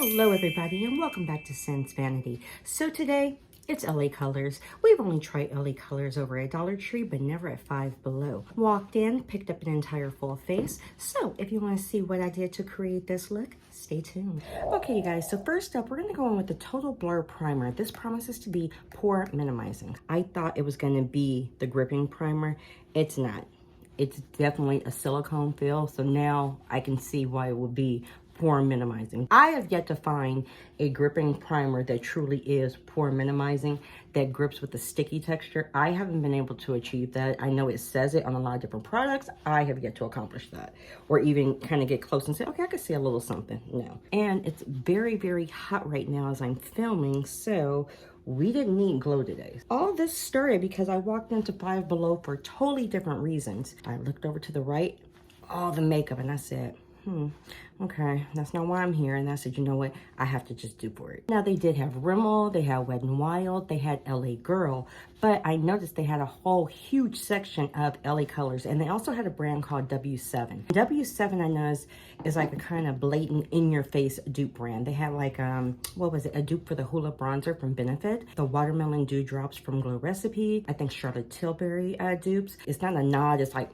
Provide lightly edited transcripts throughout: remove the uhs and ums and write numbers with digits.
Hello everybody and welcome back to Sin's Vanity. So today, it's LA Colors. We've only tried LA Colors over at Dollar Tree, but never at Five Below. Walked in, picked up an entire full face. So if you want to see what I did to create this look, stay tuned. Okay you guys, so first up, we're going to go in with the Total Blur Primer. This promises to be pore minimizing. I thought it was going to be the gripping primer. It's not. It's definitely a silicone feel, so now I can see why it would be pore minimizing. I have yet to find a gripping primer that truly is pore minimizing, that grips with a sticky texture. I haven't been able to achieve that. I know it says it on a lot of different products. I have yet to accomplish that, or even kind of get close and say, okay, I can see a little something. No. And it's very, very hot right now as I'm filming, so we didn't need glow today. All this started because I walked into Five Below for totally different reasons. I looked over to the right, all the makeup, and I said, okay, that's not why I'm here. And I said, you know what? I have to just do for it. Now, they did have Rimmel, they had Wet n Wild, they had LA Girl, but I noticed they had a whole huge section of LA Colors, and they also had a brand called W7. W7, I know, is like a kind of blatant in-your-face dupe brand. They had like, what was it? A dupe for the Hula Bronzer from Benefit, the Watermelon Dewdrops from Glow Recipe, I think Charlotte Tilbury dupes. It's not a nod, it's like,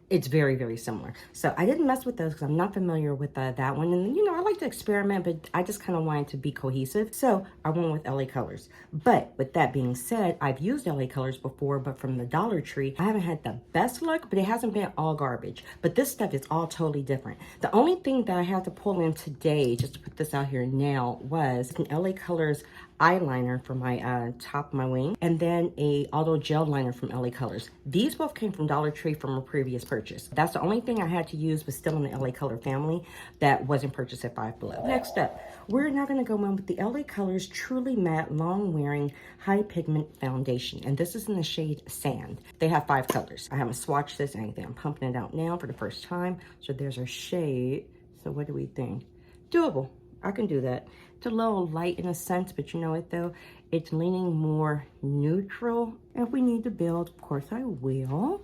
it's very, very similar. So I didn't mess with those because I'm not familiar with that one. And, you know, I like to experiment, but I just kind of wanted to be cohesive. So I went with LA Colors. But with that being said, I've used LA Colors before, but from the Dollar Tree, I haven't had the best luck, but it hasn't been all garbage. But this stuff is all totally different. The only thing that I had to pull in today, just to put this out here now, was an LA Colors eyeliner for my top of my wing, and then a auto gel liner from LA Colors. These both came from Dollar Tree from a previous purchase. That's the only thing I had to use, was still in the LA Color family, that wasn't purchased at Five Below. Next up, we're now going to go in with the LA Colors Truly Matte Long Wearing High Pigment Foundation, and this is in the shade Sand. They have 5 colors. I haven't swatched this or anything. I'm pumping it out now for the first time. So there's our shade. So what do we think? Doable. I can do that. It's a little light in a sense, but you know what though? It's leaning more neutral. And if we need to build, of course I will.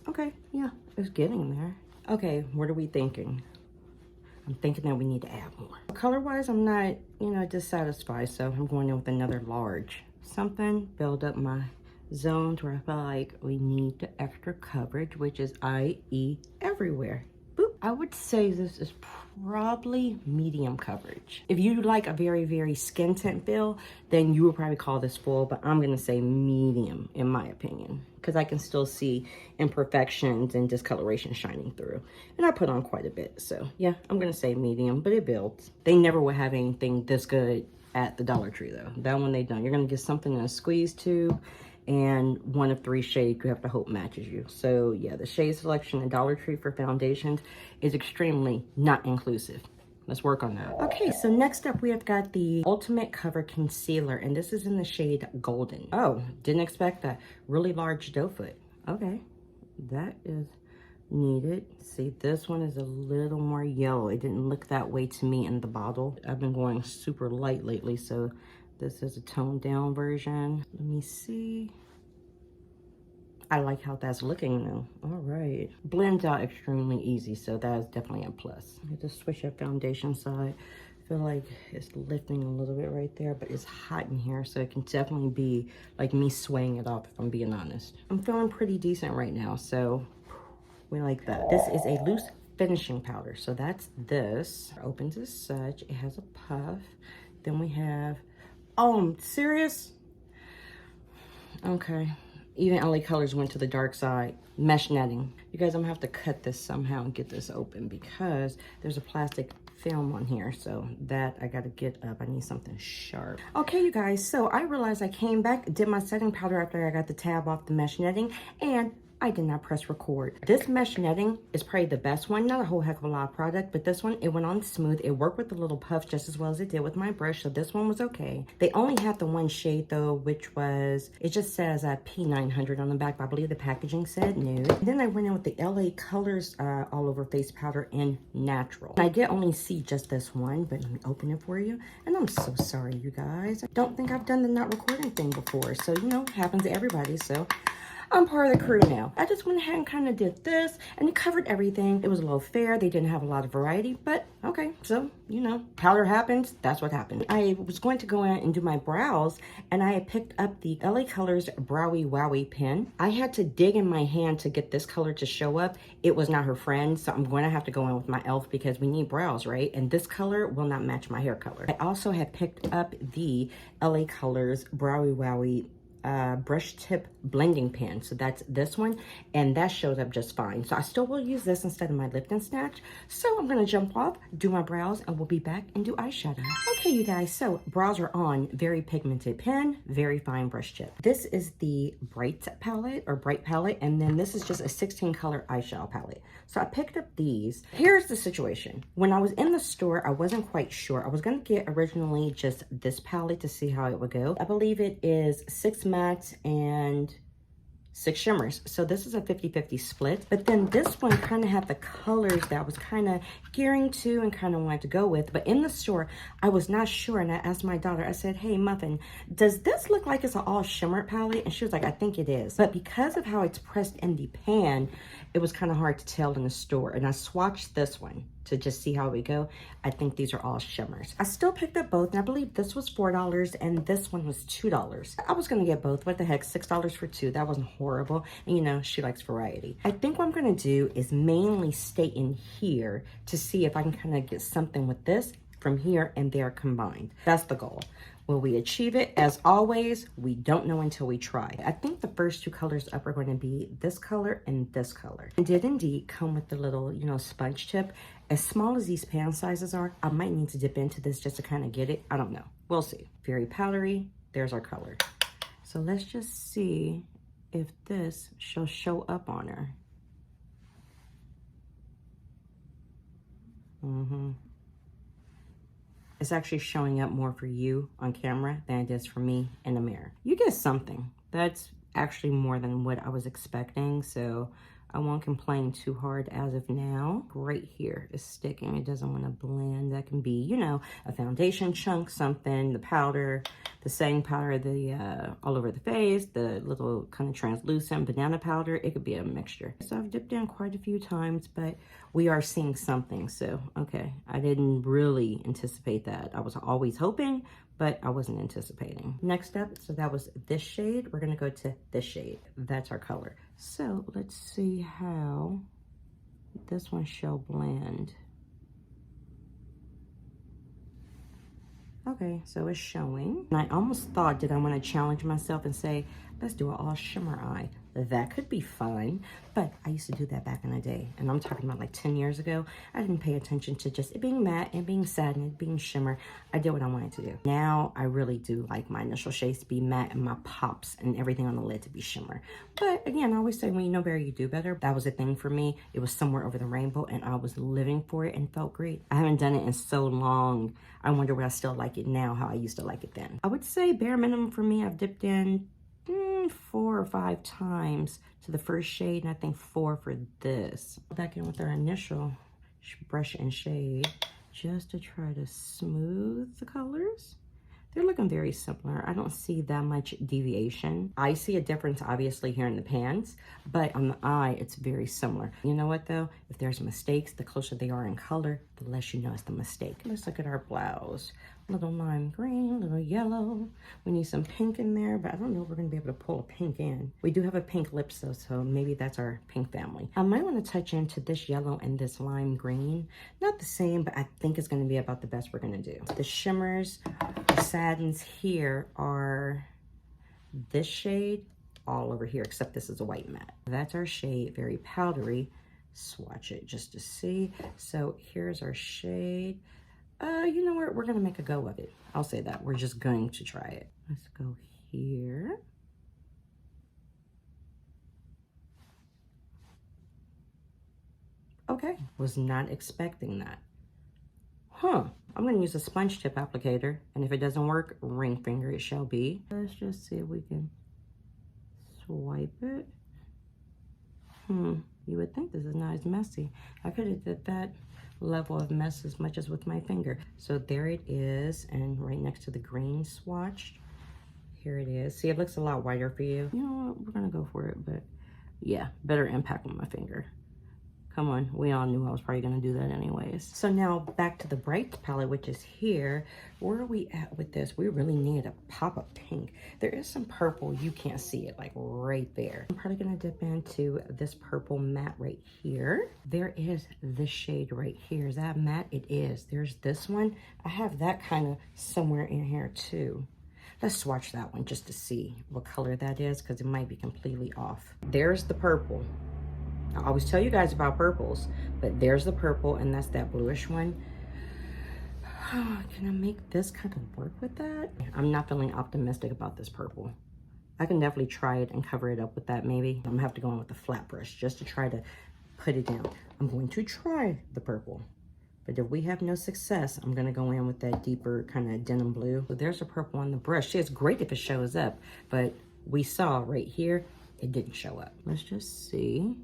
Okay, yeah, it's getting there. Okay, what are we thinking? I'm thinking that we need to add more. Color-wise, I'm not, you know, dissatisfied, so I'm going in with another large. Something, build up my zones where I feel like we need the extra coverage, which is i.e. everywhere. I would say this is probably medium coverage. If you like a very, very skin tint feel, then you would probably call this full, but I'm gonna say medium in my opinion, because I can still see imperfections and discoloration shining through. And I put on quite a bit, so yeah, I'm gonna say medium, but it builds. They never will have anything this good at the Dollar Tree though. That one they don't. You're gonna get something in a squeeze tube, and one of 3 shades you have to hope matches you. So yeah, the shade selection at Dollar Tree for foundations is extremely not inclusive. Let's work on that. Okay, so next up we have got the Ultimate Cover Concealer, and this is in the shade Golden. Oh, didn't expect that. Really large doe foot. Okay, that is needed. See, this one is a little more yellow. It didn't look that way to me in the bottle. I've been going super light lately, so this is a toned down version. Let me see. I like how that's looking now. All right. Blends out extremely easy, so that is definitely a plus. I just switch that foundation side. I feel like it's lifting a little bit right there, but it's hot in here, so it can definitely be like me swaying it off if I'm being honest. I'm feeling pretty decent right now, so we like that. This is a loose finishing powder, so that's this. It opens as such. It has a puff. Then we have, oh, I'm serious? Okay. Even LA Colors went to the dark side. Mesh netting. You guys, I'm gonna have to cut this somehow and get this open because there's a plastic film on here. So that I gotta get up. I need something sharp. Okay, you guys, so I realized I came back, did my setting powder after I got the tab off the mesh netting, and I did not press record. This mesh netting is probably the best one. Not a whole heck of a lot of product, but this one, it went on smooth. It worked with the little puff just as well as it did with my brush, so this one was okay. They only had the one shade though, which was, it just says P900 on the back, but I believe the packaging said nude. And then I went in with the LA Colors all over face powder in natural. I did only see just this one, but let me open it for you. And I'm so sorry, you guys. I don't think I've done the not recording thing before, so you know, it happens to everybody, so I'm part of the crew now. I just went ahead and kind of did this and it covered everything. It was a little fair. They didn't have a lot of variety, but okay. So, you know, powder happens. That's what happened. I was going to go in and do my brows and I had picked up the LA Colors Browy Wowie pen. I had to dig in my hand to get this color to show up. It was not her friend, so I'm going to have to go in with my e.l.f. because we need brows, right? And this color will not match my hair color. I also had picked up the LA Colors Browy Wowie brush tip blending pen. So that's this one, and that shows up just fine. So I still will use this instead of my Lipton Snatch. So I'm gonna jump off, do my brows, and we'll be back and do eyeshadow. Okay, you guys, so brows are on. Very pigmented pen, very fine brush tip. This is the Bright palette, and then this is just a 16 color eyeshadow palette. So I picked up these. Here's the situation. When I was in the store, I wasn't quite sure. I was gonna get originally just this palette to see how it would go. I believe it is 6 mattes and 6 shimmers. So this is a 50-50 split. But then this one kind of had the colors that I was kind of gearing to and kind of wanted to go with. But in the store, I was not sure. And I asked my daughter, I said, hey, Muffin, does this look like it's an all shimmer palette? And she was like, I think it is. But because of how it's pressed in the pan, it was kind of hard to tell in the store. And I swatched this one to just see how we go. I think these are all shimmers. I still picked up both, and I believe this was $4 and this one was $2. I was gonna get both. What the heck, $6 for 2. That wasn't horrible. And you know, she likes variety. I think what I'm gonna do is mainly stay in here to see if I can kind of get something with this from here and there combined. That's the goal. Will we achieve it? As always, we don't know until we try. I think the first 2 colors up are going to be this color and this color. It did indeed come with the little, you know, sponge tip. As small as these pan sizes are, I might need to dip into this just to kind of get it. I don't know. We'll see. Very powdery. There's our color. So let's just see if this shall show up on her. It's actually showing up more for you on camera than it is for me in the mirror. You get something. That's actually more than what I was expecting, so I won't complain too hard as of now. Right here is sticking. It doesn't want to blend. That can be, you know, a foundation chunk, something, the powder, the setting powder, the all over the face, the little kind of translucent banana powder. It could be a mixture. So I've dipped in quite a few times, but we are seeing something. So, okay, I didn't really anticipate that. I was always hoping, but I wasn't anticipating. Next up, so that was this shade. We're gonna go to this shade. That's our color. So let's see how this one shall blend. Okay, so it's showing. And I almost thought, did I want to challenge myself and say, let's do an all shimmer eye? That could be fun, but I used to do that back in the day. And I'm talking about like 10 years ago. I didn't pay attention to just it being matte and being satin and being shimmer. I did what I wanted to do. Now I really do like my initial shades to be matte and my pops and everything on the lid to be shimmer. But again, I always say when you know better, you do better. That was a thing for me. It was somewhere over the rainbow and I was living for it and felt great. I haven't done it in so long. I wonder would I still like it now how I used to like it then. I would say bare minimum for me, I've dipped in 4 or 5 times to the first shade, and I think 4 for this. Back in with our initial brush and shade just to try to smooth the colors. They're looking very similar. I don't see that much deviation. I see a difference obviously here in the pans, but on the eye, it's very similar. You know what though? If there's mistakes, the closer they are in color, the less you know it's the mistake. Let's look at our blouse. Little lime green, little yellow. We need some pink in there, but I don't know if we're gonna be able to pull a pink in. We do have a pink lips though, so maybe that's our pink family. I might wanna touch into this yellow and this lime green. Not the same, but I think it's gonna be about the best we're gonna do. The shimmers, the satins here are this shade all over here, except this is a white matte. That's our shade, very powdery. Swatch it just to see. So here's our shade. You know what? We're gonna make a go of it. I'll say that. We're just going to try it. Let's go here. Okay, was not expecting that. Huh, I'm gonna use a sponge tip applicator, and if it doesn't work, ring finger it shall be. Let's just see if we can swipe it. You would think this is not as messy. I could have did that level of mess as much as with my finger. So there it is, and right next to the green swatched. Here it is. See, it looks a lot whiter for you. You know what? We're gonna go for it, but yeah, better impact on my finger. Come on, we all knew I was probably gonna do that anyways. So now back to the bright palette, which is here. Where are we at with this? We really need a pop of pink. There is some purple, you can't see it, like right there. I'm probably gonna dip into this purple matte right here. There is this shade right here. Is that matte? It is. There's this one. I have that kind of somewhere in here too. Let's swatch that one just to see what color that is, because it might be completely off. There's the purple. I always tell you guys about purples, but there's the purple, and that's that bluish one. Can I make this kind of work with that? I'm not feeling optimistic about this purple. I can definitely try it and cover it up with that maybe. I'm gonna have to go in with a flat brush just to try to put it down. I'm going to try the purple, but if we have no success, I'm gonna go in with that deeper kind of denim blue. So there's a purple on the brush. It's great if it shows up, but we saw right here, it didn't show up. Let's just see.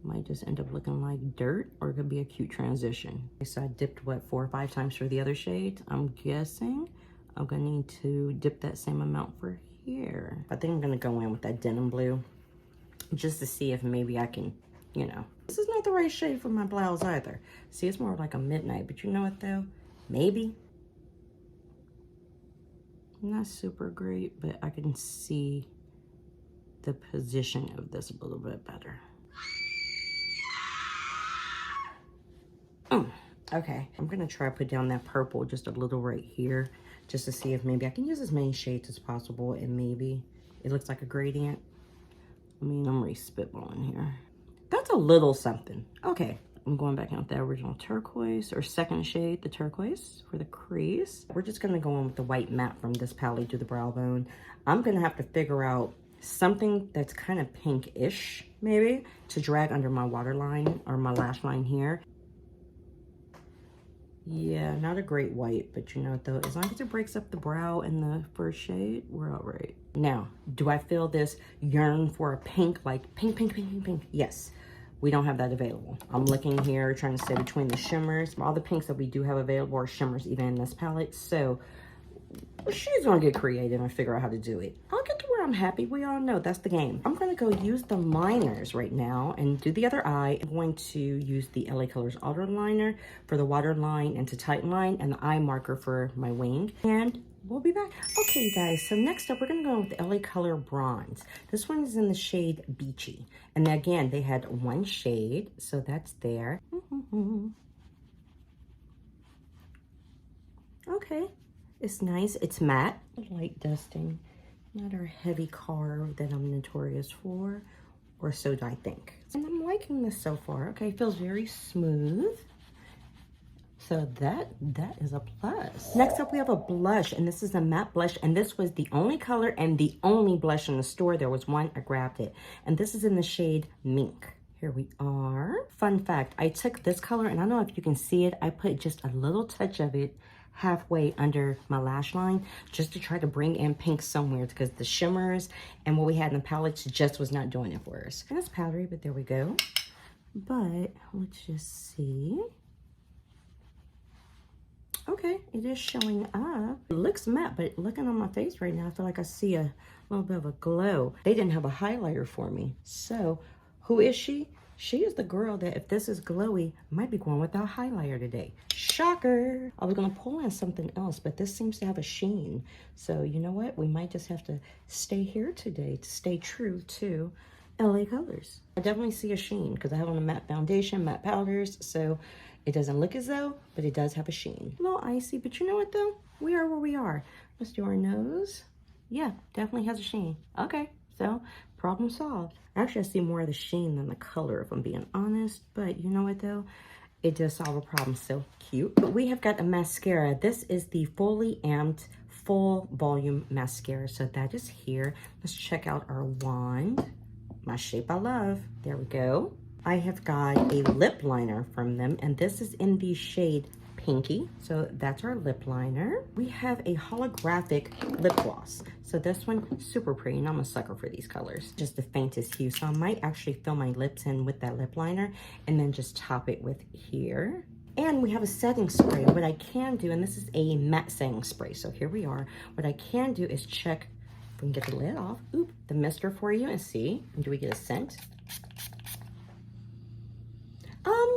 Might just end up looking like dirt, or it could be a cute transition. So I dipped, what, 4 or 5 times for the other shade? I'm guessing I'm gonna need to dip that same amount for here. I think I'm gonna go in with that denim blue just to see if maybe I can, you know. This is not the right shade for my blouse either. See, it's more like a midnight, but you know what though? Maybe. Not super great, but I can see the position of this a little bit better. Okay, I'm gonna try to put down that purple just a little right here, just to see if maybe I can use as many shades as possible, and maybe it looks like a gradient. I mean, I'm really spitballing here. That's a little something. Okay, I'm going back in with the original turquoise, or second shade, the turquoise for the crease. We're just gonna go in with the white matte from this palette to the brow bone. I'm gonna have to figure out something that's kind of pink-ish, maybe, to drag under my waterline or my lash line here. Yeah, not a great white, but you know what though, as long as it breaks up the brow in the first shade, we're all right. Now, do I feel this yearn for a pink, like pink, pink, pink, pink, pink? Yes, we don't have that available. I'm looking here, trying to stay between the shimmers. All the pinks that we do have available are shimmers even in this palette, so she's gonna get creative and figure out how to do it. I'll get to where I'm happy. We all know that's the game. I'm gonna go use the liners right now and do the other eye. I'm going to use the LA Colors Outer Liner for the waterline and to tighten line, and the eye marker for my wing. And we'll be back. Okay, you guys, so next up, we're gonna go with the LA Color Bronze. This one is in the shade Beachy. And again, they had one shade, so that's there. Okay. It's nice. It's matte. Light dusting. Not our heavy carve that I'm notorious for. Or so do I think. And I'm liking this so far. Okay, it feels very smooth. So that is a plus. Next up, we have a blush. And this is a matte blush. And this was the only color and the only blush in the store. There was one. I grabbed it. And this is in the shade Mink. Here we are. Fun fact. I took this color. And I don't know if you can see it. I put just a little touch of it halfway under my lash line just to try to bring in pink somewhere, because the shimmers and what we had in the palettes just was not doing it for us. And it's powdery, but there we go. But let's just see. Okay, it is showing up. It looks matte, but looking on my face right now, I feel like I see a little bit of a glow. They didn't have a highlighter for me. So who is she? She is the girl that, if this is glowy, might be going without highlighter today. Shocker! I was gonna pull in something else, but this seems to have a sheen. So you know what? We might just have to stay here today to stay true to LA Colors. I definitely see a sheen because I have on a matte foundation, matte powders, so it doesn't look as though, but it does have a sheen. A little icy, but you know what though? We are where we are. Let's do our nose. Yeah, definitely has a sheen. Okay, so problem solved. Actually, I see more of the sheen than the color, if I'm being honest. But you know what, though? It does solve a problem. So cute. But we have got a mascara. This is the Fully Amped Full Volume Mascara. So that is here. Let's check out our wand. My shape I love. There we go. I have got a lip liner from them. And this is in the shade Pinky. So that's our lip liner. We have a holographic lip gloss. So this one, super pretty, and I'm a sucker for these colors. Just the faintest hue. So I might actually fill my lips in with that lip liner and then just top it with here. And we have a setting spray. What I can do, and this is a matte setting spray. So here we are. What I can do is check, if we can get the lid off, the mister for you and see, do we get a scent?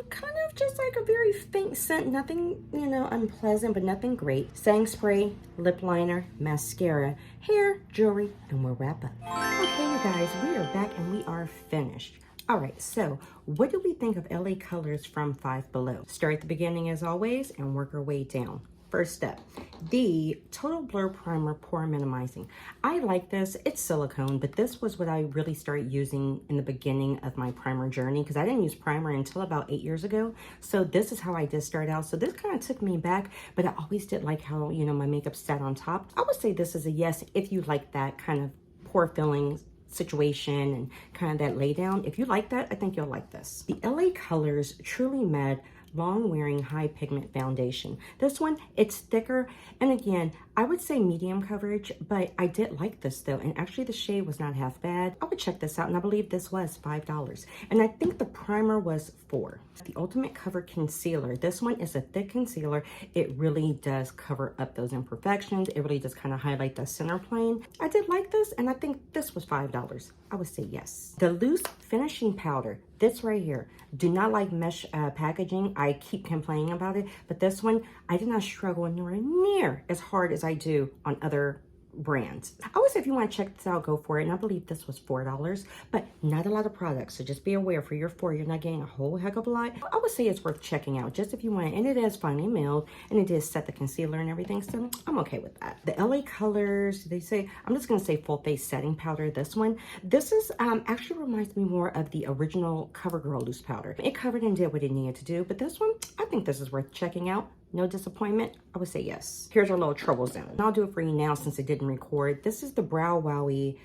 Kind of just like a very faint scent, nothing, you know, unpleasant, but nothing great. Setting spray, lip liner, mascara, hair, jewelry, and we'll wrap up. Okay, you guys, we are back and we are finished. All right, so what do we think of LA Colors from Five Below? Start at the beginning as always and work our way down. First step, the Total Blur Primer Pore Minimizing. I like this. It's silicone, but this was what I really started using in the beginning of my primer journey because I didn't use primer until about 8 years ago. So this is how I did start out. So this kind of took me back, but I always did like how, you know, my makeup sat on top. I would say this is a yes if you like that kind of pore filling situation and kind of that lay down. If you like that, I think you'll like this. The LA Colors Truly Matte Long Wearing High Pigment Foundation. This one, it's thicker, and again, I would say medium coverage, but I did like this though, and actually the shade was not half bad. I would check this out, and I believe this was $5, and I think the primer was $4. The Ultimate Cover Concealer. This one is a thick concealer. It really does cover up those imperfections. It really does kind of highlight the center plane. I did like this, and I think this was $5. I would say yes. The Loose Finishing Powder. This right here. Do not like mesh packaging. I keep complaining about it, but this one, I did not struggle nowhere near as hard as I do on other brands. I would say if you want to check this out, go for it. And I believe this was $4, but not a lot of products. So just be aware for your $4, you're not getting a whole heck of a lot. I would say it's worth checking out just if you want it. And it is finely milled and it did set the concealer and everything. So I'm okay with that. The LA Colors, they say, I'm just going to say full face setting powder. This one, this is actually reminds me more of the original CoverGirl loose powder. It covered and did what it needed to do. But this one, I think this is worth checking out. No disappointment? I would say yes. Here's our little trouble zone. I'll do it for you now since it didn't record. This is the Brow Wowie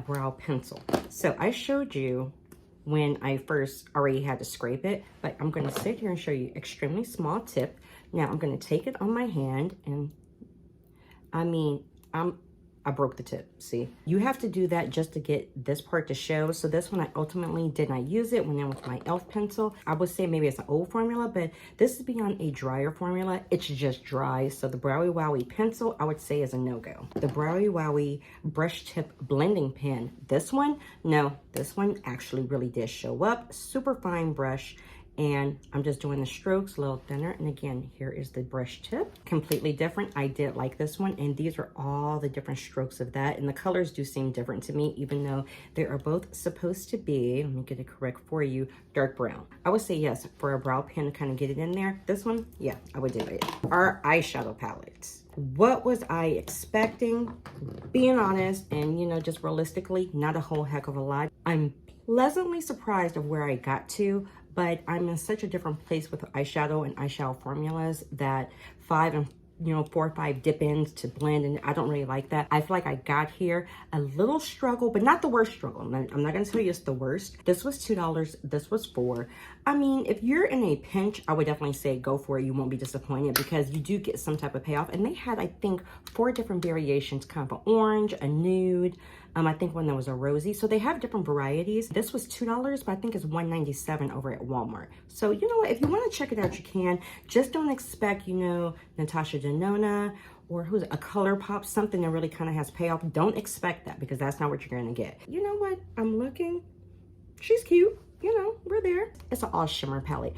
brow pencil. So I showed you when I first already had to scrape it, but I'm going to sit here and show you extremely small tip. Now I'm going to take it on my hand and I broke the tip, see? You have to do that just to get this part to show. So this one, I ultimately did not use it when I went with my e.l.f. pencil. I would say maybe it's an old formula, but this is beyond a drier formula. It's just dry. So the Browy Wowie pencil, I would say is a no-go. The Browy Wowie brush tip blending pen. This one, no, this one actually really did show up. Super fine brush. And I'm just doing the strokes a little thinner. And again, here is the brush tip. Completely different. I did like this one. And these are all the different strokes of that. And the colors do seem different to me, even though they are both supposed to be, let me get it correct for you, dark brown. I would say yes, for a brow pen to kind of get it in there. This one, yeah, I would do it. Our eyeshadow palettes. What was I expecting? Being honest and, you know, just realistically, not a whole heck of a lot. I'm pleasantly surprised of where I got to, but I'm in such a different place with eyeshadow and eyeshadow formulas that 4 or 5 dip-ins to blend, and I don't really like that. I feel like I got here a little struggle, but not the worst struggle. I'm not gonna tell you it's the worst. This was $2, this was $4. I mean, if you're in a pinch, I would definitely say go for it. You won't be disappointed because you do get some type of payoff. And they had, I think, 4 different variations, kind of an orange, a nude, I think one that was a rosy. So they have different varieties. This was $2, but I think it's $1.97 over at Walmart. So you know what? If you want to check it out, you can. Just don't expect, you know, Natasha Denona or who's a Color Pop, something that really kind of has payoff. Don't expect that because that's not what you're going to get. You know what? I'm looking. She's cute. You know, we're there. It's an all shimmer palette.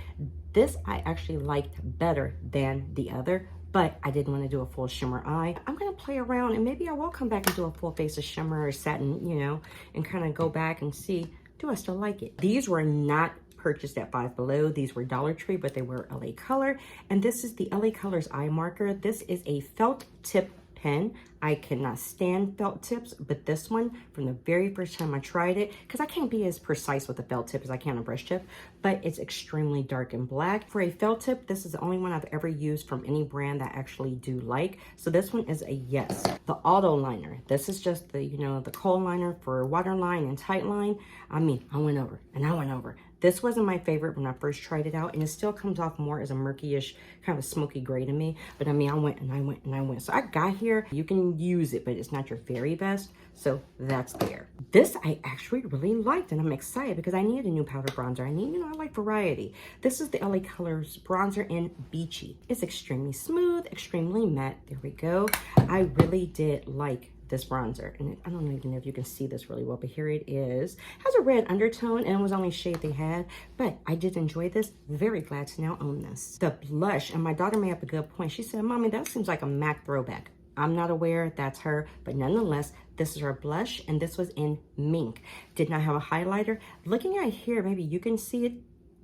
This I actually liked better than the other, but I didn't want to do a full shimmer eye. I'm going to play around and maybe I will come back and do a full face of shimmer or satin, you know, and kind of go back and see, do I still like it? These were not purchased at Five Below. These were Dollar Tree, but they were LA Color. And this is the LA Colors eye marker. This is a felt tip pen. I cannot stand felt tips, but this one, from the very first time I tried it, because I can't be as precise with a felt tip as I can a brush tip, but it's extremely dark and black. For a felt tip, this is the only one I've ever used from any brand that I actually do like. So this one is a yes. The auto liner. This is just the, you know, the kohl liner for waterline and tight line. I mean, I went over and I went over. This wasn't my favorite when I first tried it out, and it still comes off more as a murky-ish, kind of smoky gray to me. But I mean, I went and I went and I went. So I got here. You can use it, but it's not your very best. So that's there. This I actually really liked, and I'm excited because I needed a new powder bronzer. I like variety. This is the LA Colors bronzer in Beachy. It's extremely smooth, extremely matte. There we go. I really did like this bronzer, and I don't even know if you can see this really well, but here it is. It has a red undertone, and it was the only shade they had, but I did enjoy this. Very glad to now own this. The blush, and my daughter made up a good point. She said, Mommy, that seems like a MAC throwback. I'm not aware that's her, but nonetheless, this is her blush, and this was in Mink. Did not have a highlighter. Looking at here, maybe you can see it.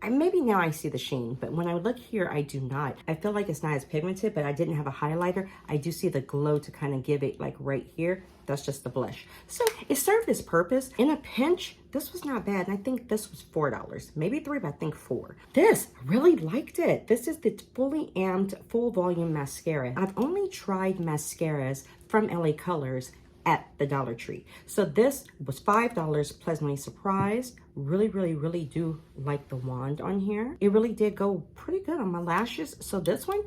Maybe now I see the sheen, but when I look here, I do not. I feel like it's not as pigmented, but I didn't have a highlighter. I do see the glow to kind of give it like right here. That's just the blush. So it served its purpose. In a pinch, this was not bad. And I think this was $4, maybe $3, but I think $4. This, I really liked it. This is the fully amped full volume mascara. I've only tried mascaras from LA Colors at the Dollar Tree. So this was $5, pleasantly surprised. Really, really, really do like the wand on here. It really did go pretty good on my lashes. So this one,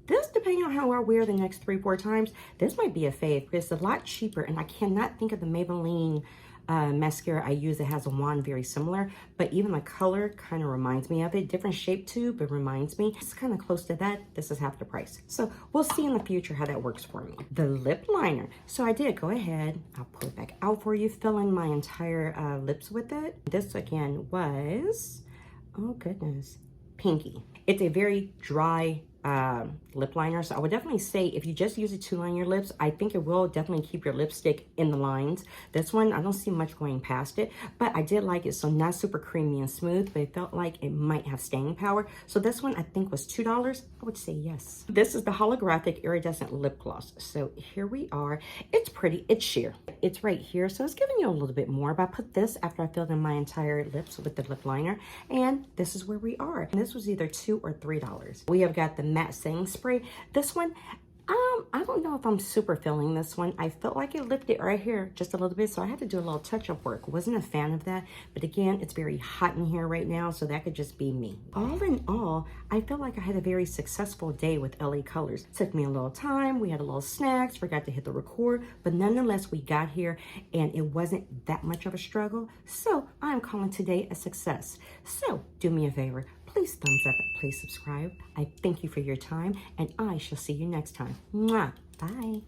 depending on how I wear the next 3-4 times, this might be a fave. It's a lot cheaper, and I cannot think of the Maybelline mascara I use that has a wand very similar, but even the color kind of reminds me of it. Different shape too, but reminds me. It's kind of close to that. This is half the price. So we'll see in the future how that works for me. The lip liner. So I did go ahead, I'll pull it back out for you, fill in my entire lips with it. This again was, oh goodness, Pinky. It's a very dry lip liner, so I would definitely say if you just use it to line your lips, I think it will definitely keep your lipstick in the lines. This one, I don't see much going past it, but I did like it. So not super creamy and smooth, but it felt like it might have staying power. So this one I think was $2. I would say yes. This is the holographic iridescent lip gloss. So here we are. It's pretty, it's sheer. It's right here, so it's giving you a little bit more, but I put this after I filled in my entire lips with the lip liner, and this is where we are. And this was either $2 or $3. We have got the matte setting spray. This one, I don't know if I'm super feeling this one. I felt like it lifted right here just a little bit, so I had to do a little touch-up work. Wasn't a fan of that, but again, it's very hot in here right now, so that could just be me. All in all, I feel like I had a very successful day with LA Colors. Took me a little time, we had a little snacks, forgot to hit the record, but nonetheless, we got here, and it wasn't that much of a struggle, so I'm calling today a success. So, do me a favor, please thumbs up, please subscribe. I thank you for your time, and I shall see you next time. Mwah. Bye.